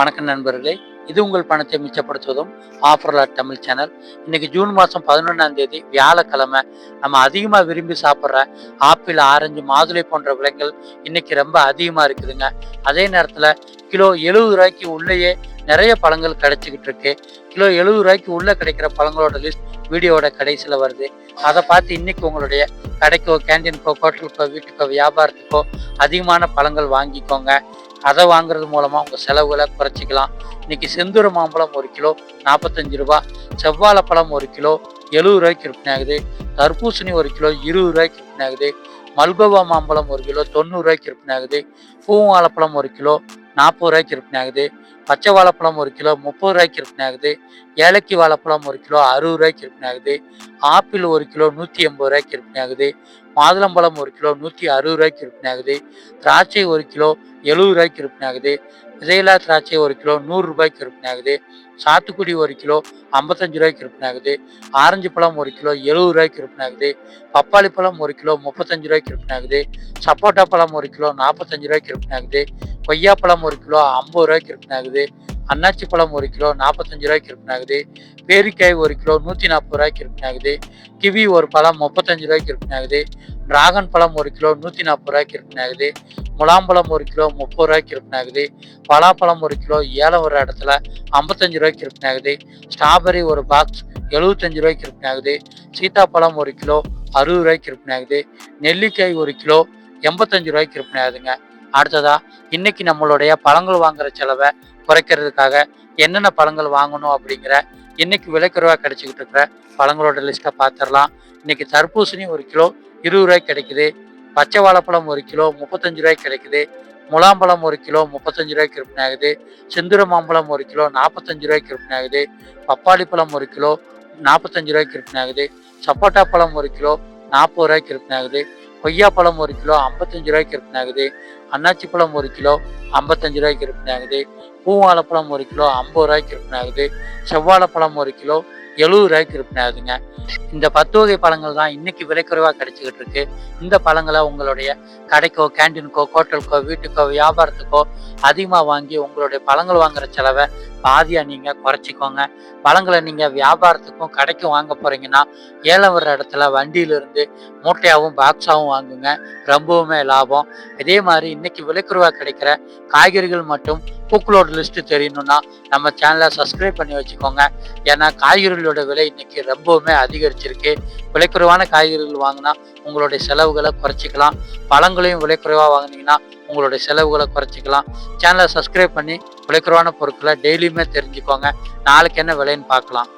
வணக்கம் நண்பர்களே, இது உங்கள் பணத்தை மிச்சப்படுத்துவதும் ஆஃபர்லா தமிழ் சேனல். இன்னைக்கு ஜூன் மாதம் 11ஆம் தேதி வியாழக்கிழமை. நம்ம அதிகமாக விரும்பி சாப்பிட்ற ஆப்பிள், ஆரஞ்சு, மாதுளை போன்ற விலைகள் இன்னைக்கு ரொம்ப அதிகமாக இருக்குதுங்க. அதே நேரத்தில் கிலோ 70 ரூபாய்க்கு உள்ளேயே நிறைய பழங்கள் கிடைச்சிக்கிட்டு இருக்கு. கிலோ 70 ரூபாய்க்கு உள்ளே கிடைக்கிற பழங்களோட லிஸ்ட் வீடியோவோட கடைசியில் வருது. அதை பார்த்து இன்னைக்கு உங்களுடைய கடைக்கோ, கேண்டீனுக்கோ, ஹோட்டலுக்கோ, வீட்டுக்கோ, வியாபாரத்துக்கோ அதிகமான பழங்கள் வாங்கிக்கோங்க. அதை வாங்குறது மூலமாக உங்கள் செலவுகளை குறைச்சிக்கலாம். இன்னைக்கு செந்தூர மாம்பழம் 1 கிலோ 45 ரூபா, செவ்வாழைப்பழம் 1 கிலோ 70 ரூபாய்க்கு விற்பனை ஆகுது, தர்பூசணி 1 கிலோ 20 ரூபாய்க்கு விற்பனை ஆகுது, மல்கோவா மாம்பழம் 1 கிலோ 90 ரூபாய்க்கு விற்பனை ஆகுது, பூவாழைப்பழம் 1 கிலோ 40 ரூபாய்க்கு விற்பனை ஆகுது, பச்சை வாழைப்பழம் 1 கிலோ 30 ரூபாய்க்கு விற்பனை ஆகுது, ஏலக்கி வாழைப்பழம் 1 கிலோ 60 ரூபாய்க்கு விற்பனை ஆகுது, ஆப்பிள் 1 கிலோ 180 ரூபாய்க்கு விற்பனை ஆகுது, மாதுளம்பழம் 1 கிலோ 160 ரூபாய்க்கு விற்பனை ஆகுது, திராட்சை 1 கிலோ 70 ரூபாய்க்கு விற்பனை ஆகுது, விதையில்லா திராட்சை 1 கிலோ 100 ரூபாய்க்கு விற்பனை ஆகுது, சாத்துக்குடி 1 கிலோ 55 ரூபாய்க்கு விற்பனை ஆகுது, ஆரஞ்சு பழம் 1 கிலோ 70 ரூபாய்க்கு விற்பனை ஆகுது, பப்பாளி பழம் 1 கிலோ 35 ரூபாய்க்கு விற்பனை ஆகுது, சப்போட்டா பழம் 1 கிலோ 45 ரூபாய்க்கு விற்பனை ஆகுது, கொய்யாப்பழம் 1 கிலோ 50 ரூபாய்க்கு விற்பனை ஆகுது, அன்னாச்சி பழம் 1 கிலோ 45 ரூபாய்க்கு விற்பனை ஆகுது, பேரிக்காய் 1 கிலோ 140 ரூபாய்க்கு விற்பனை ஆகுது, கிவி ஒரு பழம் 35 ரூபாய்க்கு விற்பனை ஆகுது, டிராகன் பழம் 1 கிலோ 140 ரூபாய்க்கு விற்பனை ஆகுது, முலாம்பழம் 1 கிலோ 30 ரூபாய்க்கு விற்பனை ஆகுது, பலாப்பழம் 1 கிலோ ஏலம் ஒரு இடத்துல 55 ரூபாய்க்கு விற்பனை ஆகுது, ஸ்ட்ராபெரி ஒரு பாக்ஸ் 75 ரூபாய்க்கு விற்பனை ஆகுது, சீத்தாப்பழம் 1 கிலோ 60 ரூபாய்க்கு விற்பனை ஆகுது, நெல்லிக்காய் 1 கிலோ 85 ரூபாய்க்கு விற்பனை ஆகுதுங்க. அடுத்ததா இன்னைக்கு நம்மளுடைய பழங்கள் வாங்குற செலவை குறைக்கிறதுக்காக என்னென்ன பழங்கள் வாங்கணும் அப்படிங்கிற இன்னைக்கு விலைக்குறைவா கிடைச்சிக்கிட்டு இருக்கிற பழங்களோட லிஸ்ட்டை பார்த்துடலாம். இன்னைக்கு தர்பூசணி 1 கிலோ 20 ரூபாய்க்கு கிடைக்குது, பச்சை வாழைப்பழம் 1 கிலோ 35 ரூபாய்க்கு கிடைக்குது, முலாம்பழம் 1 கிலோ 35 ரூபாய்க்கு விற்பனை ஆகுது, செந்தூர மாம்பழம் 1 கிலோ 45 ரூபாய்க்கு விற்பனை ஆகுது, பப்பாளி பழம் 1 கிலோ 45 ரூபாய்க்கு விற்பனை ஆகுது, சப்போட்டா பழம் 1 கிலோ 40 ரூபாய்க்கு விற்பனை ஆகுது, கொய்யாப்பழம் 1 கிலோ 55 ரூபாய்க்கு விற்பனை ஆகுது, அன்னாச்சி பழம் 1 கிலோ 55 ரூபாய்க்கு விற்பனை ஆகுது, பூவாழைப்பழம் 1 கிலோ 50 ரூபாய்க்கு விற்பனை ஆகுது, செவ்வாழைப்பழம் 1 கிலோ 70 ரூபாய்க்கு விற்பனை ஆகுதுங்க. இந்த 10 வகை பழங்கள் தான் இன்னைக்கு விலைக்குறைவாக கிடைச்சிக்கிட்டு இருக்கு. இந்த பழங்களை உங்களுடைய கடைக்கோ, கேண்டீனுக்கோ, ஹோட்டலுக்கோ, வீட்டுக்கோ, வியாபாரத்துக்கோ அதிகமாக வாங்கி உங்களுடைய பழங்கள் வாங்குற செலவை பாதியாக நீங்கள் குறைச்சிக்கோங்க. பழங்களை நீங்கள் வியாபாரத்துக்கும் கடைக்கும் வாங்க போகிறீங்கன்னா ஏலம் வர்ற இடத்துல வண்டியிலிருந்து மூட்டையாகவும் பாக்ஸாகவும் வாங்குங்க, ரொம்பவுமே லாபம். இதே மாதிரி இன்னைக்கு விலைக்குறைவாக கிடைக்கிற காய்கறிகள் மற்றும் பூக்களோட லிஸ்ட்டு தெரியணும்னா நம்ம சேனலை சப்ஸ்கிரைப் பண்ணி வச்சுக்கோங்க. ஏன்னா காய்கறிகளோட விலை இன்னைக்கு ரொம்பவுமே அதிகரிச்சிருக்கு. விலைக்குறைவான காய்கறிகள் வாங்கினா உங்களுடைய செலவுகளை குறைச்சிக்கலாம். பழங்களையும் விலைக்குறைவாக வாங்கினீங்கன்னா உங்களுடைய செலவுகளை குறைச்சிக்கலாம். சேனலை சப்ஸ்கிரைப் பண்ணி விலைக்குறைவான பொருட்களை டெய்லியுமே தெரிஞ்சுக்கோங்க. நாளைக்கு என்ன விலைன்னு பார்க்கலாம்.